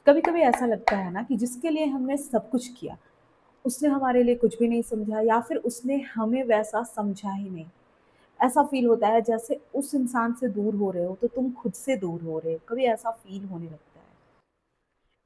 कभी कभी ऐसा लगता है ना कि जिसके लिए हमने सब कुछ किया, उसने हमारे लिए कुछ भी नहीं समझा या फिर उसने हमें वैसा समझा ही नहीं। ऐसा फील होता है जैसे उस इंसान से दूर हो रहे हो तो तुम खुद से दूर हो रहे हो, कभी ऐसा फील होने लगता है।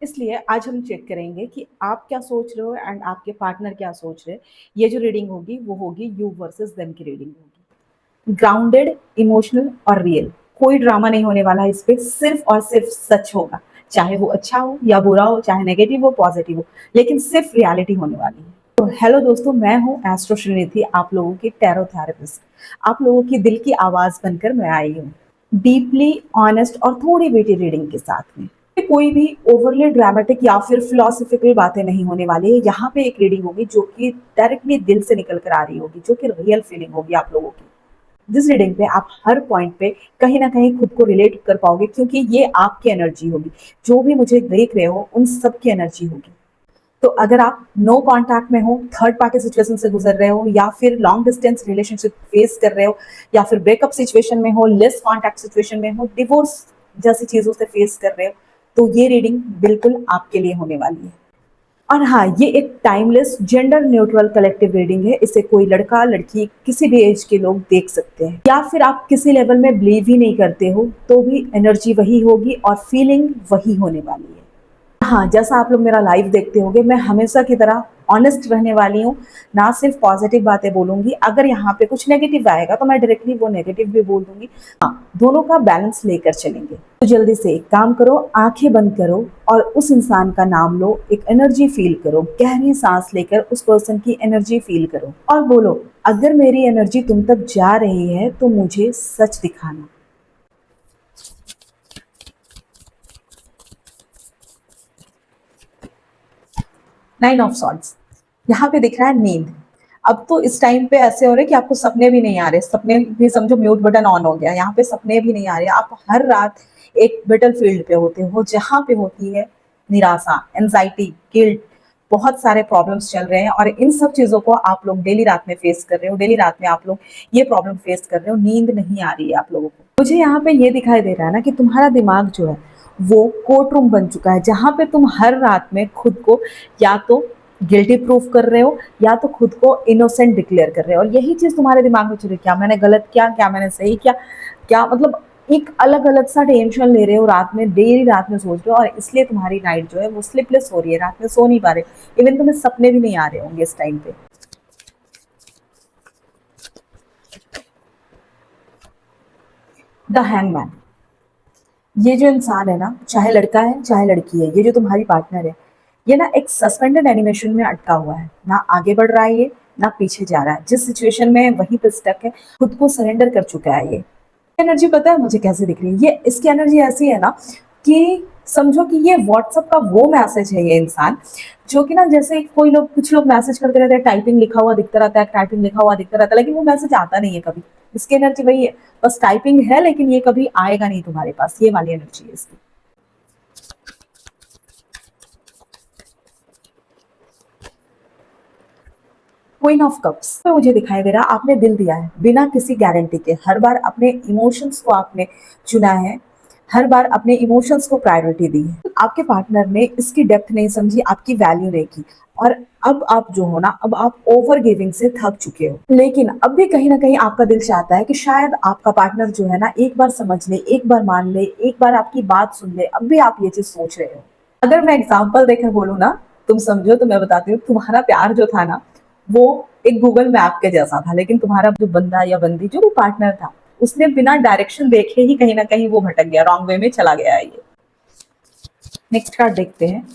इसलिए आज हम चेक करेंगे कि आप क्या सोच रहे हो एंड आपके पार्टनर क्या सोच रहे हैं। ये जो रीडिंग होगी वो होगी यू वर्सेस देम की रीडिंग होगी। ग्राउंडेड, इमोशनल और रियल। कोई ड्रामा नहीं होने वाला है इस पे, सिर्फ और सिर्फ सच होगा। चाहे वो अच्छा हो या बुरा हो, चाहे नेगेटिव हो पॉजिटिव हो, लेकिन सिर्फ रियलिटी होने वाली है। तो हेलो दोस्तों, मैं हूँ एस्ट्रो श्रीनिधि, आप लोगों की टैरो थेरेपिस्ट। आप लोगों की दिल की आवाज बनकर मैं आई हूँ, डीपली ऑनेस्ट और थोड़ी बेटी रीडिंग के साथ में। कोई भी ओवरली ड्रामेटिक या फिर फिलोसफिकल बातें नहीं होने वाली है। यहाँ पे एक रीडिंग होगी जो कि डायरेक्टली दिल से निकल कर आ रही होगी, जो कि रियल फीलिंग होगी आप लोगों की। जिस रीडिंग पे आप हर पॉइंट पे कहीं ना कहीं खुद को रिलेट कर पाओगे, क्योंकि ये आपकी एनर्जी होगी। जो भी मुझे देख रहे हो उन सब की एनर्जी होगी। तो अगर आप नो कांटेक्ट में हो, थर्ड पार्टी सिचुएशन से गुजर रहे हो, या फिर लॉन्ग डिस्टेंस रिलेशनशिप फेस कर रहे हो, या फिर ब्रेकअप सिचुएशन में हो, लेस कांटेक्ट सिचुएशन में हो, डिवोर्स जैसी चीजों से फेस कर रहे हो, तो ये रीडिंग बिल्कुल आपके लिए होने वाली है। और हाँ, ये एक timeless gender neutral collective reading है। इसे कोई लड़का लड़की किसी भी एज के लोग देख सकते हैं, या फिर आप किसी लेवल में बिलीव ही नहीं करते हो तो भी एनर्जी वही होगी और फीलिंग वही होने वाली है। हाँ, जैसा आप लोग मेरा लाइव देखते होंगे, मैं हमेशा की तरह ऑनेस्ट रहने वाली हूँ। ना सिर्फ पॉजिटिव बातें बोलूंगी, अगर यहाँ पे कुछ नेगेटिव आएगा तो मैं डायरेक्टली वो नेगेटिव भी बोल दूंगी। हाँ, दोनों का बैलेंस लेकर चलेंगे। तो जल्दी से एक काम करो, आंखें बंद करो और उस इंसान का नाम लो, एक एनर्जी फील करो, गहरी सांस लेकर उस पर्सन की एनर्जी फील करो और बोलो, अगर मेरी एनर्जी तुम तक जा रही है तो मुझे सच दिखाना। 9 ऑफ सॉर्ड्स। यहाँ पे दिख रहा है नींद। अब तो इस टाइम पे ऐसे हो रहे कि आपको सपने भी नहीं आ रहे, सपने भी समझो म्यूट बटन ऑन हो गया, यहाँ पे सपने भी नहीं आ रहे। आप हर रात एक बैटल फील्ड पे होते हो, जहाँ पे होती है निराशा, एंजाइटी, गिल्ट, बहुत सारे प्रॉब्लम्स चल रहे हैं और इन सब चीजों को आप लोग डेली रात में फेस कर रहे हो। डेली रात में आप लोग ये प्रॉब्लम फेस कर रहे हो, नींद नहीं आ रही है आप लोगों को। मुझे यहाँ पे ये दिखाई दे रहा है ना कि तुम्हारा दिमाग जो है वो कोर्ट रूम बन चुका है, जहां पे तुम हर रात में खुद को या तो गिल्टी प्रूफ कर रहे हो या तो खुद को इनोसेंट डिक्लेयर कर रहे हो। और यही चीज तुम्हारे दिमाग में चल रही है, क्या मैंने गलत किया, क्या मैंने सही किया, क्या मतलब एक अलग अलग सा टेंशन ले रहे हो रात में, देरी रात में सोच रहे हो, और इसलिए तुम्हारी नाइट जो है वो स्लिपलेस हो रही है, रात में सो नहीं पा रहे। इवन तुम्हें सपने भी नहीं आ रहे होंगे इस टाइम पे। The hangman. ये जो इंसान है ना, चाहे लड़का है चाहे लड़की है, ये जो तुम्हारी पार्टनर है, ये ना एक सस्पेंडेड एनिमेशन में अटका हुआ है। ना आगे बढ़ रहा है ये, ना पीछे जा रहा है। जिस सिचुएशन में है वहीं पे स्टक है, खुद को सरेंडर कर चुका है ये। एनर्जी पता है मुझे कैसे दिख रही है? ये इसकी एनर्जी ऐसी है ना कि समझो कि ये व्हाट्सएप का वो मैसेज है, ये इंसान जो कि ना, जैसे कोई लोग, कुछ लोग मैसेज करते रहते हैं, टाइपिंग लिखा हुआ दिखता रहता है, टाइपिंग लिखा हुआ दिखता रहता है, लेकिन वो मैसेज आता नहीं है कभी। इसकी एनर्जी वही है, बस टाइपिंग है लेकिन ये कभी आएगा नहीं तुम्हारे पास। ये वाली एनर्जी है इसकी। क्वीन ऑफ कप्स तो मुझे दिखाई दे रहा, आपने दिल दिया है बिना किसी गारंटी के। हर बार अपने इमोशंस को आपने चुना है, हर बार अपने इमोशंस को प्रायोरिटी दी है। आपके पार्टनर ने इसकी डेप्थ नहीं समझी, आपकी वैल्यू नहीं की। और अब आप जो हो ना, अब आप ओवर गिविंग से थक चुके हो, लेकिन अब भी कहीं ना कहीं आपका दिल चाहता है कि शायद आपका पार्टनर जो है ना एक बार समझ ले, एक बार मान ले, एक बार आपकी बात सुन ले। अब भी आप ये चीज सोच रहे हो। अगर मैं एग्जाम्पल देकर बोलूँ ना, तुम समझो तो मैं बताती हूँ, तुम्हारा प्यार जो था ना वो एक गूगल मैप के जैसा था, लेकिन तुम्हारा जो बंदा या बंदी, जो भी पार्टनर था, उसने बिना डायरेक्शन देखे ही कहीं ना कहीं वो भटक गया, रॉन्ग वे में चला गया है ये। नेक्स्ट कार्ड देखते हैं।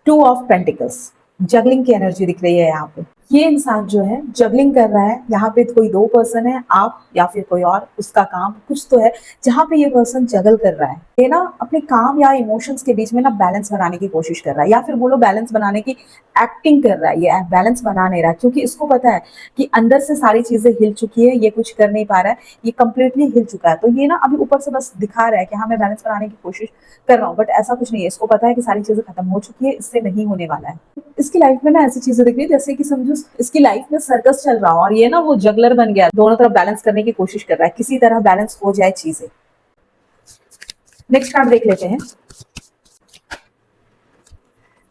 Two of pentacles. जगलिंग की एनर्जी दिख रही है यहाँ पे। ये इंसान जो है जगलिंग कर रहा है। यहाँ पे कोई दो पर्सन है, आप या फिर कोई और, उसका काम कुछ तो है जहाँ पे ये पर्सन जगल कर रहा है। ये ना अपने काम या इमोशंस के बीच में ना बैलेंस बनाने की कोशिश कर रहा है, या फिर बोलो बैलेंस बनाने की एक्टिंग कर रहा है। ये बैलेंस बना नहीं रहा, क्योंकि इसको पता है कि अंदर से सारी चीजें हिल चुकी है, ये कुछ कर नहीं पा रहा है, ये कंप्लीटली हिल चुका है। तो ये ना अभी ऊपर से बस दिखा रहा है कि हाँ मैं बैलेंस बनाने की कोशिश कर रहा हूँ, बट ऐसा कुछ नहीं है। इसको पता है कि सारी चीजें खत्म हो चुकी है, इससे नहीं होने वाला है। इसकी लाइफ में ना ऐसी चीजें दिख रही है जैसे कि समझो इसकी लाइफ में सर्कस चल रहा हो, और ये ना वो जगलर बन गया, दोनों तरफ बैलेंस करने की कोशिश कर रहा है, किसी तरह बैलेंस हो जाए चीजें। नेक्स्ट कार्ड देख लेते हैं,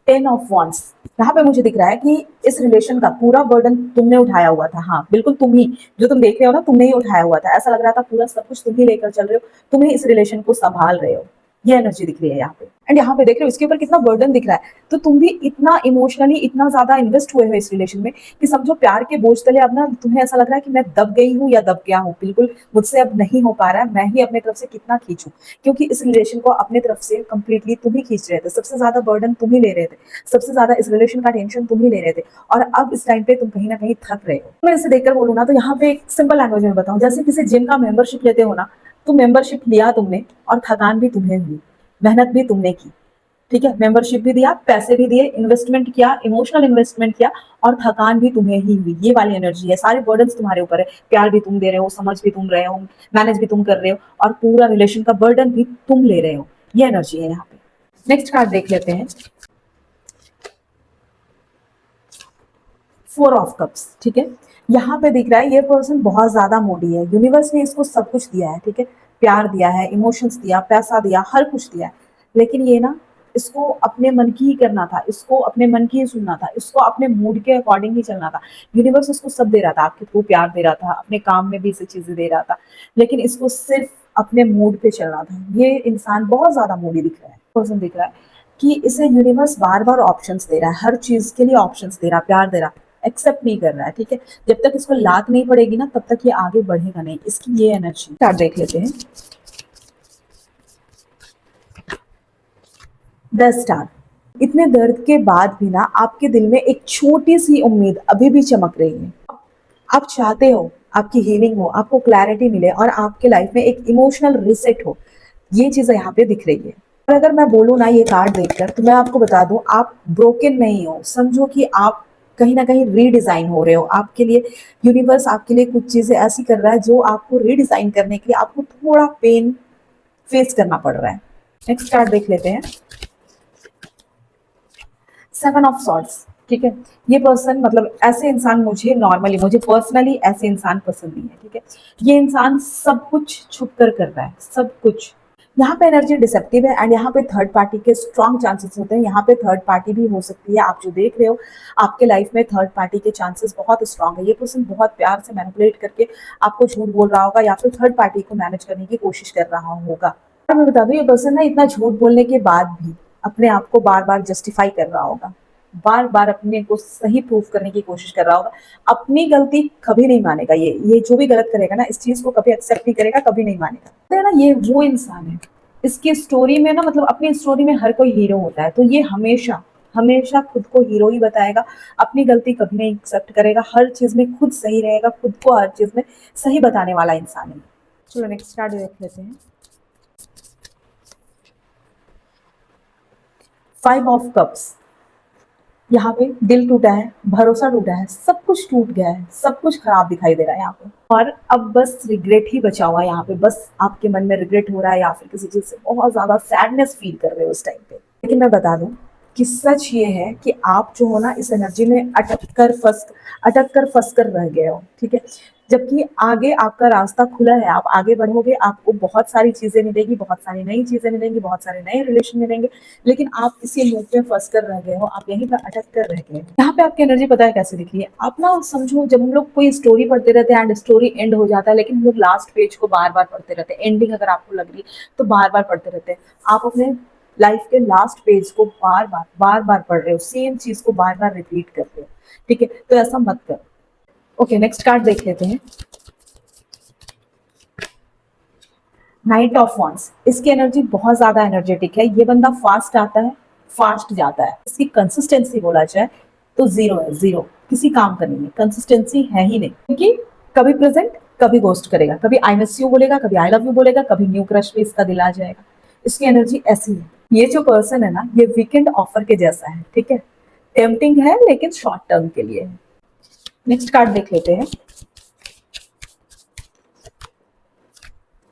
10 ऑफ वॉन्ड्स। यहाँ पे मुझे दिख रहा है कि इस रिलेशन का पूरा बर्डन तुमने उठाया हुआ था। हाँ, बिल्कुल तुम ही, जो तुम देख रहे हो ना, तुमने ही उठाया हुआ था। ऐसा लग रहा था पूरा सब कुछ तुम ही लेकर चल रहे हो, तुम ही इस रिलेशन को संभाल रहे हो। ये एनर्जी दिख रही है यहाँ पे। एंड यहाँ पे देख रहे हो इसके ऊपर कितना बर्डन दिख रहा है। तो तुम भी इतना इमोशनली इतना ज्यादा इन्वेस्ट हुए हो इस रिलेशन में कि समझो प्यार के बोझ तले अब ना तुम्हें ऐसा लग रहा है कि मैं दब गई हूँ या दब गया हूँ, बिल्कुल मुझसे अब नहीं हो पा रहा है, मैं ही अपने तरफ से कितना खींचूं, क्योंकि इस रिलेशन को अपने तरफ से कंप्लीटली तुम ही खींच रहे थे, सबसे ज्यादा बर्डन तुम ही ले रहे थे, सबसे ज्यादा इस रिलेशन का टेंशन तुम ही ले रहे थे। और अब इस टाइम पे तुम कहीं ना कहीं थक रहे हो। मैं इसे देखकर बोलूँ ना, तो यहाँ पे एक सिंपल लैंग्वेज में बताऊं, जैसे किसी जिम का मेंबरशिप लेते हो ना, तो मेंबरशिप लिया तुमने और थकान भी तुम्हें हुई, मेहनत भी तुमने की, ठीक है, मेंबरशिप भी दिया, पैसे भी दिए, इन्वेस्टमेंट किया, इमोशनल इन्वेस्टमेंट किया, और थकान भी तुम्हें ही हुई। ये वाली एनर्जी है, सारे बर्डन्स तुम्हारे ऊपर है, प्यार भी तुम दे रहे हो, समझ भी तुम रहे हो, मैनेज भी तुम कर रहे हो, और पूरा रिलेशन का बर्डन भी तुम ले रहे हो। ये एनर्जी है यहाँ पे। नेक्स्ट कार्ड देख लेते हैं, 4 ऑफ कप्स। ठीक है, यहाँ पे दिख रहा है ये पर्सन बहुत ज्यादा मोडी है, यूनिवर्स ने इसको सब कुछ दिया है, ठीक है, प्यार दिया है, इमोशंस दिया, पैसा दिया, हर कुछ दिया है, लेकिन ये ना, इसको अपने मन की ही करना था, इसको अपने मन की ही सुनना था, इसको अपने मूड के अकॉर्डिंग ही चलना था। यूनिवर्स इसको सब दे रहा था, आपके थ्रू प्यार दे रहा था, अपने काम में भी इसे चीजें दे रहा था, लेकिन इसको सिर्फ अपने मूड पे चलना था। ये इंसान बहुत ज्यादा मूडी दिख रहा है, पर्सन दिख रहा है कि इसे यूनिवर्स बार बार ऑप्शंस दे रहा है, हर चीज के लिए ऑप्शंस दे रहा है, प्यार दे रहा है, एक्सेप्ट नहीं कर रहा है। ठीक है, जब तक इसको लात नहीं पड़ेगी ना, तब तक ये आगे बढ़ेगा नहीं। इसकी ये एनर्जी कार्ड देख लेते हैं, द स्टार। इतने दर्द के बाद भी ना, आपके दिल में एक छोटी सी उम्मीद अभी भी चमक रही है। आप चाहते हो आपकी हीलिंग हो, आपको क्लैरिटी मिले, और आपके लाइफ में एक इमोशनल रिसेट हो। ये चीजें यहाँ पे दिख रही है। और अगर मैं बोलूँ ना ये कार्ड देखकर, तो मैं आपको बता दूं, आप ब्रोकन नहीं हो, समझो कि आप कहीं ना कहीं रीडिजाइन हो रहे हो। आपके लिए यूनिवर्स आपके लिए कुछ चीजें ऐसी कर रहा है जो आपको रीडिजाइन करने के लिए आपको थोड़ा पेन फेस करना पड़ रहा है। नेक्स्ट कार्ड देख लेते हैं, 7 ऑफ सॉर्ड्स। ठीक है, ये पर्सन, मतलब ऐसे इंसान मुझे पर्सनली ऐसे इंसान पसंद नहीं है। ठीक है, ये इंसान सब कुछ छुप कर रहा है, सब कुछ। यहाँ पे एनर्जी डिसेप्टिव है, एंड यहाँ पे थर्ड पार्टी के स्ट्रॉन्ग चांसेस होते हैं। यहाँ पे थर्ड पार्टी भी हो सकती है, आप जो देख रहे हो आपके लाइफ में थर्ड पार्टी के चांसेस बहुत स्ट्रॉन्ग है। ये पर्सन बहुत प्यार से मैनिपुलेट करके आपको झूठ बोल रहा होगा, या फिर थर्ड पार्टी को मैनेज करने की कोशिश कर रहा होगा। और मैं बता दूं, ये पर्सन ना इतना झूठ बोलने के बाद भी अपने आप को बार बार जस्टिफाई कर रहा होगा, बार बार अपने को सही प्रूफ करने की कोशिश कर रहा होगा। अपनी गलती कभी नहीं मानेगा। ये जो भी गलत करेगा ना, इस चीज को कभी एक्सेप्ट नहीं करेगा, कभी नहीं मानेगा। तो है ना, ये वो इंसान है, इसकी स्टोरी में ना, मतलब अपनी स्टोरी में हर कोई हीरो होता है, तो ये हमेशा हमेशा खुद को हीरो ही बताएगा, अपनी गलती कभी नहीं एक्सेप्ट करेगा, हर चीज में खुद सही रहेगा, खुद को हर चीज में सही बताने वाला इंसान है। चलो नेक्स्ट कार्ड देख लेते हैं, 5 ऑफ कप्स। यहाँ पे दिल टूटा है, भरोसा टूटा है, सब कुछ टूट गया है, सब कुछ खराब दिखाई दे रहा है यहाँ पे, और अब बस रिग्रेट ही बचा हुआ है यहाँ पे। बस आपके मन में रिग्रेट हो रहा है, या फिर किसी चीज से बहुत ज्यादा सैडनेस फील कर रहे हो उस टाइम पे। लेकिन मैं बता दूं कि सच ये है कि आप जो हो ना, इस एनर्जी में अटक कर फंस कर रह गए हो। ठीक है, जबकि आगे आपका रास्ता खुला है, आप आगे बढ़ोगे, आपको बहुत सारी चीजें मिलेगी, बहुत सारी नई चीजें मिलेंगी, बहुत सारे नए रिलेशन मिलेंगे, लेकिन आप इसी लूप में फंस कर रह गए हो, आप यहीं पर अटक कर रह गए हो। यहाँ पे आपकी एनर्जी पता है कैसे दिखी है? आप ना समझो, जब हम लोग कोई स्टोरी पढ़ते रहते हैं एंड स्टोरी एंड हो जाता है, लेकिन हम लोग लास्ट पेज को बार बार पढ़ते रहते हैं, एंडिंग अगर आपको लग रही है तो बार बार पढ़ते रहते हैं। आप अपने लाइफ के लास्ट पेज को बार बार पढ़ रहे हो, सेम चीज को बार बार रिपीट कर रहे हो। ठीक है, तो ऐसा मत करो। ओके, नेक्स्ट कार्ड देख लेते हैं, नाइट ऑफ वॉन्ड्स। इसकी एनर्जी बहुत ज्यादा एनर्जेटिक है। ये बंदा फास्ट आता है, फास्ट जाता है। इसकी कंसिस्टेंसी बोला जाए तो जीरो है, जीरो, किसी काम का नहीं है, कंसिस्टेंसी है ही नहीं, क्योंकि कभी प्रेजेंट, कभी गोस्ट करेगा, कभी आई मिस यू बोलेगा, कभी आई लव यू बोलेगा, कभी न्यू क्रश पे इसका दिल आ जाएगा। इसकी एनर्जी ऐसी है। ये जो पर्सन है ना, ये वीकेंड ऑफर के जैसा है। ठीक है, टेम्पटिंग है, लेकिन शॉर्ट टर्म के लिए है। नेक्स्ट कार्ड देख लेते हैं,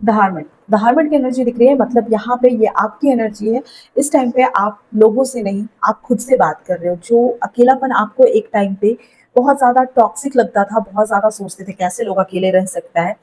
द हार्मिट। द हार्मिट की एनर्जी दिख रही है, मतलब यहाँ पे ये आपकी एनर्जी है। इस टाइम पे आप लोगों से नहीं, आप खुद से बात कर रहे हो। जो अकेलापन आपको एक टाइम पे बहुत ज्यादा टॉक्सिक लगता था, बहुत ज्यादा सोचते थे कैसे लोग अकेले रह सकता है,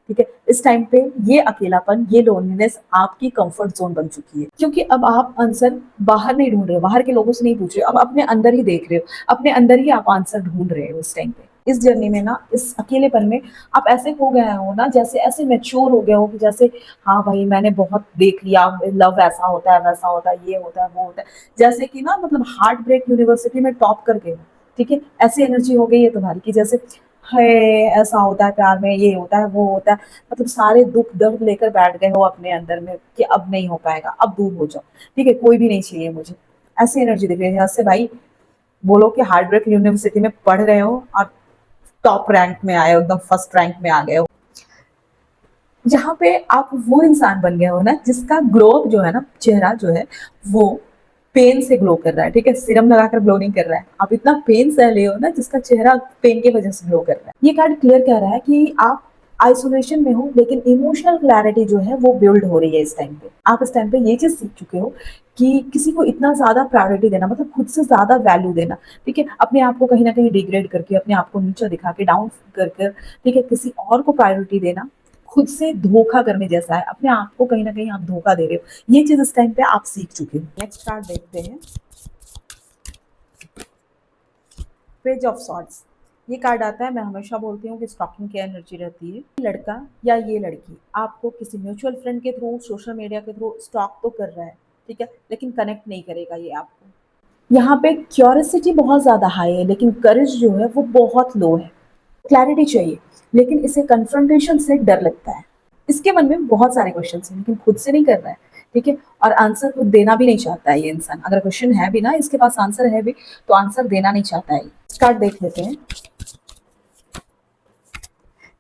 ठीक है? इस टाइम पे ये अकेलापन, ये लोनलीनेस आपकी कंफर्ट ज़ोन बन चुकी है, क्योंकि अब आप आंसर बाहर नहीं ढूँढ रहे हो, बाहर के लोगों से नहीं पूछ रहे हो, अब अपने अंदर ही देख रहे हो, अपने अंदर ही आप आंसर ढूँढ रहे हो इस टाइम पे। इस जर्नी में ना, इस अकेलेपन में आप ऐसे खो गए हो ना, जैसे ऐसे मैच्योर हो गए हो कि जैसे हाँ भाई, मैंने बहुत देख लिया, लव ऐसा होता है, वैसा होता है, ये होता है, वो होता है। जैसे कि ना मतलब हार्ट ब्रेक यूनिवर्सिटी में टॉप कर गए हो, ठीक है? ऐसी एनर्जी हो गई है तुम्हारी कि जैसे है, ऐसा होता है प्यार में, ये होता है, वो होता है। मतलब सारे दुख दर्द लेकर बैठ गए हो अपने अंदर में कि अब नहीं हो पाएगा, अब दूर हो जाओ, ठीक है? कोई भी नहीं चाहिए मुझे। ऐसी एनर्जी दिख रही है जैसे भाई बोलो कि हार्ट ब्रेक यूनिवर्सिटी में पढ़ रहे हो और टॉप रैंक में आए हो, एकदम फर्स्ट रैंक में आ गए हो। जहाँ पे आप वो इंसान बन गए हो ना, जिसका ग्लो अप जो है ना, चेहरा जो है वो पेन से ग्लो कर रहा है, ठीक है? सीरम लगाकर ग्लो नहीं कर रहा है। आप इतना पेन सह रहे हो ना, जिसका चेहरा पेन की वजह से ग्लो कर रहा है। ये कार्ड क्लियर कह रहा है कि आप आइसोलेशन में हो, लेकिन इमोशनल क्लैरिटी जो है वो बिल्ड हो रही है इस टाइम पे। आप इस टाइम पे ये चीज सीख चुके हो कि किसी को इतना ज्यादा प्रायोरिटी देना, मतलब खुद से ज्यादा वैल्यू देना, ठीक है? अपने आप को कहीं ना कहीं डिग्रेड करके, अपने आप को नीचा दिखा के, डाउन कर कर, ठीक है, किसी और को प्रायोरिटी देना खुद से धोखा करने जैसा है। अपने आप को कहीं ना कहीं आप धोखा दे रहे हो। ये चीज इस टाइम पे आप सीख चुके हो। नेक्स्ट कार्ड देखते हैं, पेज ऑफ सॉर्ड्स। ये कार्ड आता है, मैं हमेशा बोलती हूँ कि स्टॉकिंग की एनर्जी रहती है। लड़का या ये लड़की आपको किसी म्यूचुअल फ्रेंड के थ्रू, सोशल मीडिया के थ्रू स्टॉक तो कर रहा है, ठीक है, लेकिन कनेक्ट नहीं करेगा ये आपको। यहाँ पे क्यूरियोसिटी बहुत ज्यादा हाई है, लेकिन करेज जो है वो बहुत लो है। क्लैरिटी चाहिए, लेकिन इसे कन्फ्रंटेशन से डर लगता है। इसके मन में बहुत सारे क्वेश्चन हैं, लेकिन खुद से नहीं कर रहा है, ठीक है? और आंसर खुद देना भी नहीं चाहता है ये इंसान। अगर क्वेश्चन है भी ना, इसके पास आंसर है भी, तो आंसर देना नहीं चाहता है। स्टार्ट देख लेते हैं,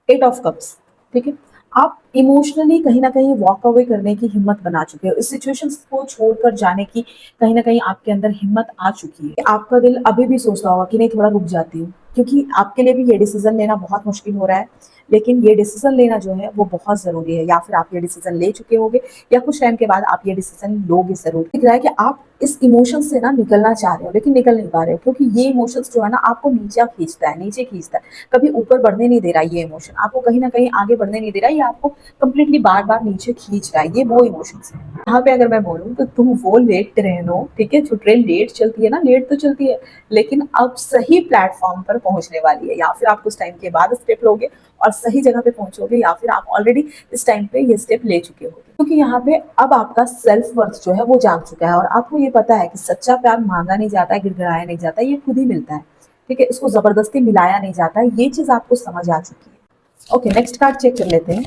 एट ऑफ कप्स, ठीक है? आप इमोशनली कहीं ना कहीं वॉक अवे करने की हिम्मत बना चुके हो। इस सिचुएशन को छोड़कर जाने की कहीं ना कहीं आपके अंदर हिम्मत आ चुकी है। आपका दिल अभी भी सोचता होगा कि नहीं, थोड़ा रुक जाती हूँ, क्योंकि आपके लिए भी ये डिसीजन लेना बहुत मुश्किल हो रहा है। लेकिन ये डिसीजन लेना जो है वो बहुत जरूरी है, या फिर आप ये डिसीजन ले चुके होगे, या कुछ टाइम के बाद आप ये डिसीजन लोगे जरूर। दिख रहा है कि आप इस इमोशन से ना निकलना चाह रहे हो, लेकिन निकल नहीं पा रहे हो, क्योंकि ये इमोशंस जो है ना आपको नीचे खींचता है, नीचे खींचता है। कभी ऊपर बढ़ने नहीं दे रहा ये इमोशन, आपको कहीं ना कहीं आगे बढ़ने नहीं दे रहा, ये आपको कंप्लीटली बार बार नीचे खींच रहा है। ये वो इमोशंस है। यहाँ पे अगर मैं बोलूँ तो तुम वो लेट ट्रेन हो, ठीक है? जो ट्रेन लेट चलती है ना, लेट तो चलती है, लेकिन अब सही प्लेटफॉर्म पर पहुंचने वाली है। या फिर आप कुछ टाइम के बाद स्टेप लोगे और सही जगह पे पहुंचोगे, या फिर आप ऑलरेडी इस टाइम पे ये स्टेप ले चुके हो, क्योंकि यहाँ पे अब आपका सेल्फ वर्थ जो है वो जाग चुका है, और आपको ये पता है कि सच्चा प्यार मांगा नहीं जाता है, गिड़गिड़ाया नहीं जाता है, ये खुद ही मिलता है, ठीक है? इसको जबरदस्ती मिलाया नहीं जाता है। ये चीज आपको समझ आ चुकी है। ओके, नेक्स्ट कार्ड चेक कर लेते हैं।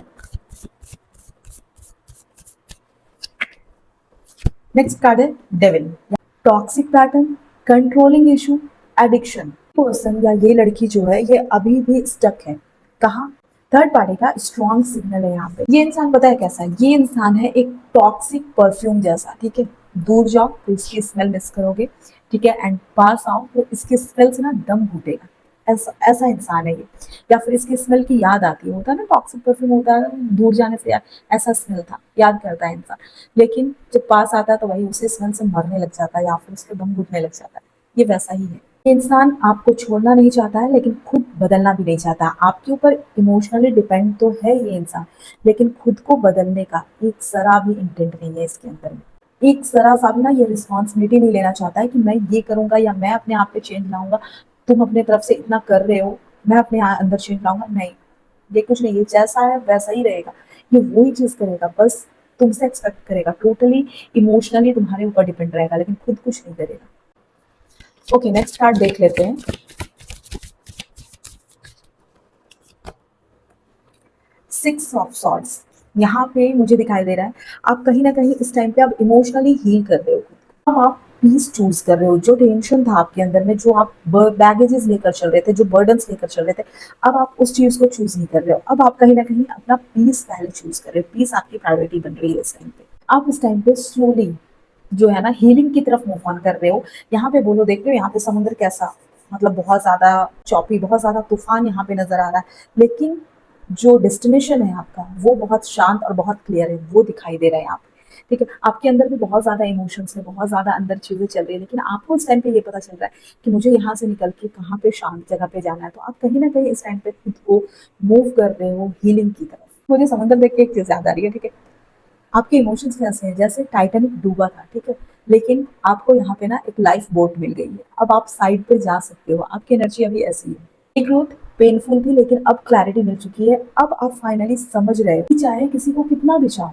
नेक्स्ट कार्ड है devil. Toxic pattern, controlling issue, addiction. Person या ये लड़की जो है ये अभी भी स्टक है। कहाँ? थर्ड पार्टी का स्ट्रॉन्ग सिग्नल है यहाँ पे। ये इंसान पता है कैसा है? ये इंसान है एक टॉक्सिक परफ्यूम जैसा, ठीक है? दूर जाओ तो इसकी स्मेल मिस करोगे, ठीक है? एंड पास आओ तो इसकी स्मेल से ना दम घुटेगा। ऐसा ऐसा इंसान है ये। या फिर इसकी स्मेल की याद आती है, होता है ना, टॉक्सिक परफ्यूम होता है, दूर जाने से यार ऐसा स्मेल था, याद करता है इंसान। लेकिन जब पास आता है तो वही उसी स्मेल से मरने लग जाता है, या फिर उसके दम घुटने लग जाता है। ये वैसा ही है। ये इंसान आपको छोड़ना नहीं चाहता है, लेकिन खुद बदलना भी नहीं चाहता। आपके ऊपर इमोशनली डिपेंड तो है ये इंसान, लेकिन खुद को बदलने का एक जरा भी इंटेंट नहीं है इसके अंदर में। एक जरा सा भी ना ये रिस्पॉन्सिबिलिटी नहीं लेना चाहता है कि मैं ये करूंगा या मैं अपने आप पे चेंज लाऊंगा। तुम अपने तरफ से इतना कर रहे हो, मैं अपने अंदर चेंज लाऊंगा, नहीं। ये कुछ नहीं, ये जैसा है वैसा ही रहेगा। ये वही चीज करेगा, बस तुमसे एक्सपेक्ट करेगा, टोटली इमोशनली तुम्हारे ऊपर डिपेंड रहेगा, लेकिन खुद कुछ नहीं करेगा। ओके, नेक्स्ट कार्ड देख लेते हैं। Six of swords. यहाँ पे मुझे दिखाई दे रहा है आप कहीं ना कहीं इस टाइम पे आप इमोशनली हील कर रहे हो। अब आप पीस चूज कर रहे हो। जो टेंशन था आपके अंदर में, जो आप बैगेजेस लेकर चल रहे थे, जो बर्डन्स लेकर चल रहे थे, अब आप उस चीज को चूज नहीं कर रहे हो। अब आप कहीं ना कहीं अपना पीस पहले चूज कर रहे हो। पीस आपकी प्रायोरिटी बन रही है इस टाइम पे। आप इस टाइम पे स्लोली जो है ना हीलिंग की तरफ मूव ऑन कर रहे हो। यहाँ पे बोलो, देख रहे हो यहाँ पे समुद्र कैसा, मतलब बहुत ज्यादा चौपी, बहुत ज्यादा तूफान यहाँ पे नजर आ रहा है, लेकिन जो डेस्टिनेशन है आपका वो बहुत शांत और बहुत क्लियर है, वो दिखाई दे रहा है यहाँ पे, ठीक है? आपके अंदर भी बहुत ज्यादा इमोशंस है, बहुत ज्यादा अंदर चीजें चल रही है, लेकिन आपको इस टाइम पे ये पता चल रहा है कि मुझे यहाँ से निकल के कहाँ पे शांत जगह पे जाना है। तो आप कहीं ना कहीं इस टाइम पे खुद को मूव कर रहे हो हीलिंग की तरफ। मुझे समुद्र देख के एक चीज़ याद आ रही है, ठीक है? आपके इमोशंस कैसे हैं? जैसे टाइटैनिक डूबा था, ठीक है? लेकिन आपको यहाँ पे ना एक लाइफ बोट मिल गई है। अब आप साइड पे जा सकते हो, आपकी एनर्जी अभी ऐसी है। ये ग्रोथ पेनफुल थी लेकिन अब क्लैरिटी मिल चुकी है। अब आप फाइनली समझ रहे हो कि चाहे किसी को कितना भी चाहो,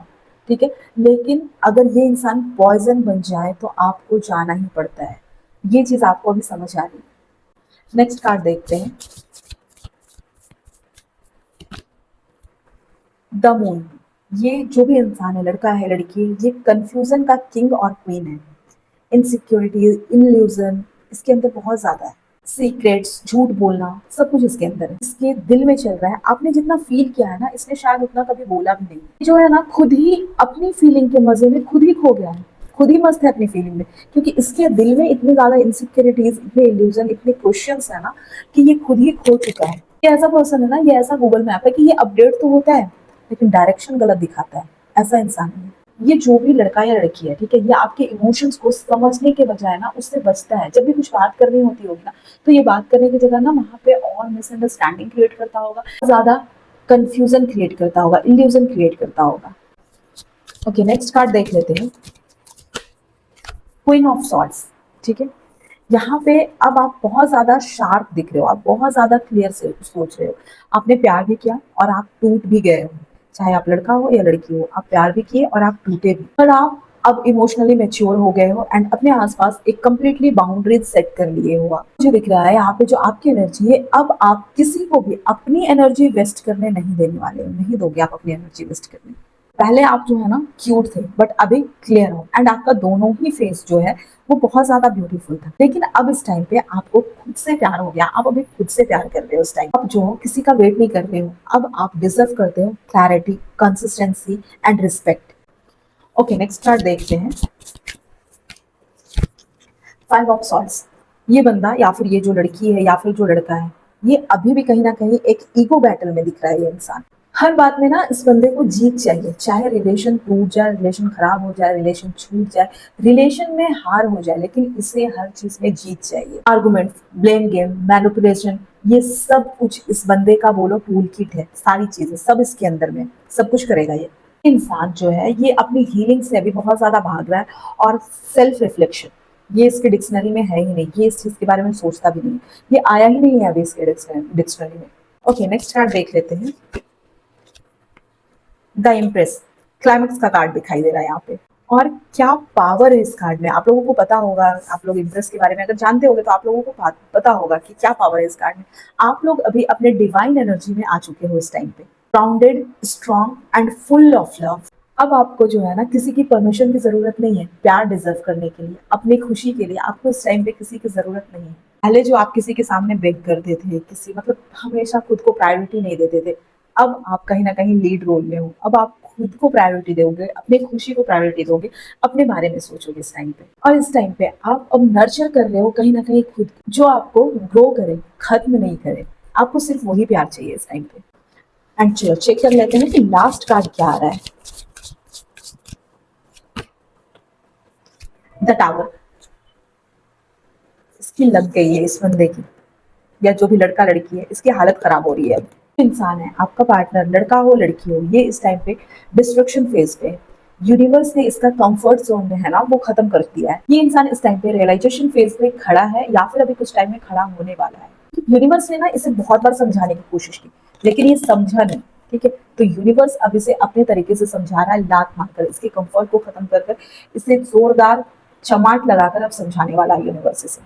ठीक है? लेकिन अगर ये इंसान पॉइज़न बन जाए तो आपको जाना ही पड़ता है। ये चीज़ आपको अभी समझ आ रही है। नेक्स्ट कार्ड देखते हैं, द मून। ये जो भी इंसान है, लड़का है, लड़की है, ये कन्फ्यूज़न का किंग और क्वीन है। इनसिक्योरिटी, इल्यूज़न इसके अंदर बहुत ज़्यादा है। सीक्रेट्स, झूठ बोलना, सब कुछ इसके अंदर है। इसके दिल में चल रहा है। आपने जितना फ़ील किया है ना, इसने शायद उतना कभी बोला भी नहीं। ये जो है ना, खुद ही अपनी फीलिंग के मज़े में खुद ही खो गया है। खुद ही मस्त है अपनी फीलिंग में, क्योंकि इसके दिल में इतनी ज़्यादा इनसिक्योरिटीज़, इतने इल्यूज़न, इतने क्वेश्चन्स है ना, कि ये खुद ही खो चुका है। ये ऐसा पर्सन है ना, ये ऐसा गूगल मैप है कि ये अपडेट तो होता है, लेकिन डायरेक्शन गलत दिखाता है। ऐसा इंसान है। ये जो भी लड़का या लड़की है, ठीक है, ये आपके इमोशंस को समझने के बजाय ना उससे बचता है। जब भी कुछ बात करनी होती होगी ना, तो ये बात करने की जगह ना वहाँ पे और मिसअंडरस्टैंडिंग क्रिएट करता होगा, ज़्यादा कंफ्यूजन क्रिएट करता होगा, इल्यूजन क्रिएट करता होगा। ओके, नेक्स्ट कार्ड देख लेते हैं, क्वीन ऑफ सॉर्ड्स, ठीक है? यहाँ पे अब आप बहुत ज़्यादा शार्प दिख रहे हो, आप बहुत ज़्यादा क्लियर से सोच रहे हो। आपने प्यार भी किया और आप टूट भी गए हो, चाहे आप लड़का हो या लड़की हो, आप प्यार भी किए और आप टूटे भी। पर आप अब इमोशनली मैच्योर हो गए हो एंड अपने आसपास एक कंप्लीटली बाउंड्रीज सेट कर लिए हो आप। मुझे दिख रहा है यहाँ पे जो आपकी एनर्जी है, अब आप किसी को भी अपनी एनर्जी वेस्ट करने नहीं देने वाले हो, नहीं दोगे आप अपनी एनर्जी वेस्ट करने। पहले आप जो है ना क्यूट थे, बट अभी क्लियर हो एंड आपका दोनों ही फेस जो है वो बहुत ज्यादा ब्यूटीफुल था। लेकिन अब इस टाइम पे आपको खुद से प्यार हो गया, आप अभी खुद से प्यार कर रहे हो। इस टाइम अब जो किसी का वेट नहीं कर रहे हो, अब आप डिजर्व करते हो clarity, consistency and respect. Okay, next card देखते हैं, फाइव ऑफ सॉर्ड्स। ये बंदा या फिर ये जो लड़की है या फिर जो लड़का है, ये अभी भी कहीं ना कहीं एक ईगो बैटल में दिख रहा है। ये इंसान हर बात में ना इस बंदे को जीत चाहिए, चाहे रिलेशन टूट जाए, रिलेशन खराब हो जाए, रिलेशन छूट जाए, रिलेशन में हार हो जाए, लेकिन इसे हर चीज में जीत चाहिए। आर्गुमेंट, ब्लेम गेम, मैनिपुलेशन, ये सब कुछ इस बंदे का बोलो टूल किट है। सारी चीजें सब इसके अंदर में, सब कुछ करेगा ये इंसान जो है। ये अपनी हीलिंग से अभी बहुत ज्यादा भाग रहा है और सेल्फ रिफ्लेक्शन, ये इसके डिक्शनरी में है ही नहीं। ये इस चीज के बारे में सोचता भी नहीं, ये आया ही नहीं है अभी इसके डिक्शनरी में। ओके, नेक्स्ट कार्ड देख लेते हैं, द इम्प्रेस। क्लाइमेक्स का कार्ड दिखाई दे रहा है यहाँ पे। और क्या पावर है इस कार्ड में, आप लोगों को पता होगा। आप लोग इम्प्रेस के बारे में अगर जानते होंगे तो आप लोगों को पता होगा कि क्या पावर है इस कार्ड में। आप लोग अभी अपने डिवाइन एनर्जी में आ चुके हो इस टाइम पे, grounded, strong and full of love. अब आपको जो है ना किसी की परमिशन की जरूरत नहीं है प्यार डिजर्व करने के लिए, अपनी खुशी के लिए आपको इस टाइम पे किसी की जरूरत नहीं है। पहले जो आप किसी के सामने बेग करते थे, किसी मतलब हमेशा खुद को प्रायोरिटी नहीं देते थे, अब आप कहीं ना कहीं लीड रोल में हो। अब आप खुद को प्रायोरिटी दोगे, अपनी खुशी को प्रायोरिटी दोगे, अपने बारे में सोचोगे इस टाइम पे। और इस टाइम पे आप अब नर्चर कर रहे हो कहीं ना कहीं खुद, जो आपको ग्रो करे, खत्म नहीं करे। आपको सिर्फ वही प्यार चाहिए इस टाइम पे। एंड चलो चेक कर लेते हैं कि लास्ट कार्ड क्या आ रहा है, द टावर। इसकी लग गई है इस बंदे की, या जो भी लड़का लड़की है, इसकी हालत खराब हो रही है। अब इंसान है आपका पार्टनर, लड़का हो लड़की हो, ये इस टाइम पे डिस्ट्रक्शन फेज पे है। यूनिवर्स ने इसका कंफर्ट जोन में है ना वो खत्म कर दिया है। ये इंसान इस टाइम पे रियलाइजेशन फेज पे खड़ा है या फिर अभी कुछ टाइम में खड़ा होने वाला है। यूनिवर्स ने ना इसे बहुत बार समझाने की कोशिश की, लेकिन ये समझा नहीं, ठीक है? तो यूनिवर्स अब इसे अपने तरीके से समझा रहा है, लात मारकर, इसके कंफर्ट को खत्म कर इसे जोरदार चमाट लगाकर अब समझाने वाला है यूनिवर्स इसे।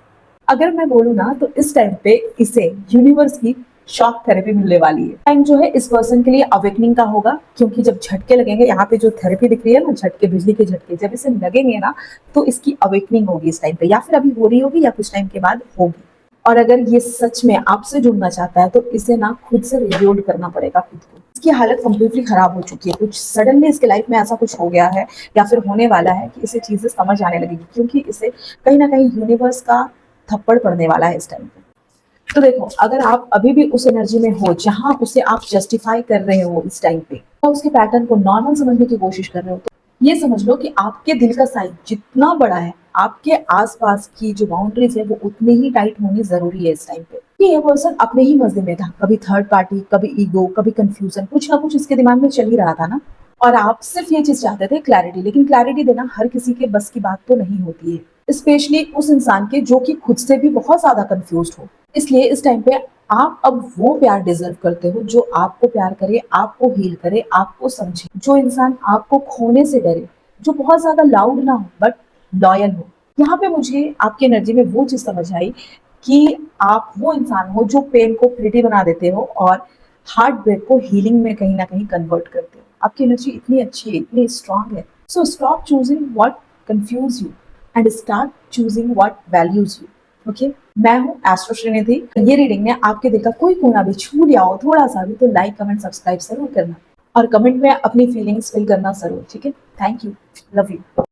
अगर मैं बोलूँ ना तो इस टाइम पे इसे यूनिवर्स की शॉक थेरेपी मिलने वाली है। टाइम जो है इस पर्सन के लिए अवेकनिंग का होगा, क्योंकि जब झटके लगेंगे, यहाँ पे जो थेरेपी दिख रही है ना, झटके, बिजली के झटके जब इसे लगेंगे ना, तो इसकी अवेकनिंग होगी इस टाइम पे, या फिर अभी हो रही होगी या कुछ टाइम के बाद होगी। और अगर ये सच में आपसे जुड़ना चाहता है तो इसे ना खुद से रिबिल्ड करना पड़ेगा खुद को। इसकी हालत कंप्लीटली खराब हो चुकी है, कुछ सडनली इसके लाइफ में ऐसा कुछ हो गया है या फिर होने वाला है कि इसे चीजें समझ आने लगेगी, क्योंकि इसे कहीं ना कहीं यूनिवर्स का थप्पड़ पड़ने वाला है इस टाइम पे। तो देखो, अगर आप अभी भी उस एनर्जी में हो जहां उसे आप जस्टिफाई कर रहे हो इस टाइम पे, तो उसके पैटर्न को नॉर्मल समझने की कोशिश कर रहे हो, तो ये समझ लो कि आपके दिल का साइज जितना बड़ा है, आपके आसपास की जो बाउंड्रीज है वो उतनी ही टाइट होनी जरूरी है इस टाइम पे। कि ये पर्सन अपने ही मज़े में था, कभी थर्ड पार्टी, कभी ईगो, कभी कन्फ्यूज़न, कुछ ना कुछ इसके दिमाग में चल ही रहा था ना। और आप सिर्फ़ ये चीज़ चाहते थे क्लैरिटी, लेकिन क्लैरिटी देना हर किसी के बस की बात तो नहीं होती है। स्पेशली उस इंसान के जो कि खुद से भी बहुत ज़्यादा कन्फ्यूज़्ड हो। इसलिए इस टाइम पे आप अब वो प्यार डिज़र्व करते हो जो आपको प्यार करे, आपको हील करे, आपको समझे। जो इंसान आपको खोने से डरे, जो बहुत ज़्यादा लाउड ना हो बट लॉयल हो। यहाँ पे मुझे आपकी एनर्जी में वो चीज़ समझ आई कि आप वो इंसान हो जो पेन को प्रिटी बना देते हो और हार्ट ब्रेक को हीलिंग में कहीं न कहीं कन्वर्ट करते हो। आपकी एनर्जी इतनी अच्छी है, इतनी स्ट्रॉन्ग है। So stop choosing what confuse you and start choosing what values you. Okay? मैं हूँ एस्ट्रो श्रीनिधि। ये रीडिंग ने आपके दिल का कोई कोना भी छू लिया हो थोड़ा-सा भी, तो लाइक, कमेंट, सब्सक्राइब ज़रूर करना और कमेंट में अपनी फीलिंग्स फिल करना ज़रूर, ठीक है? Thank you. Love you.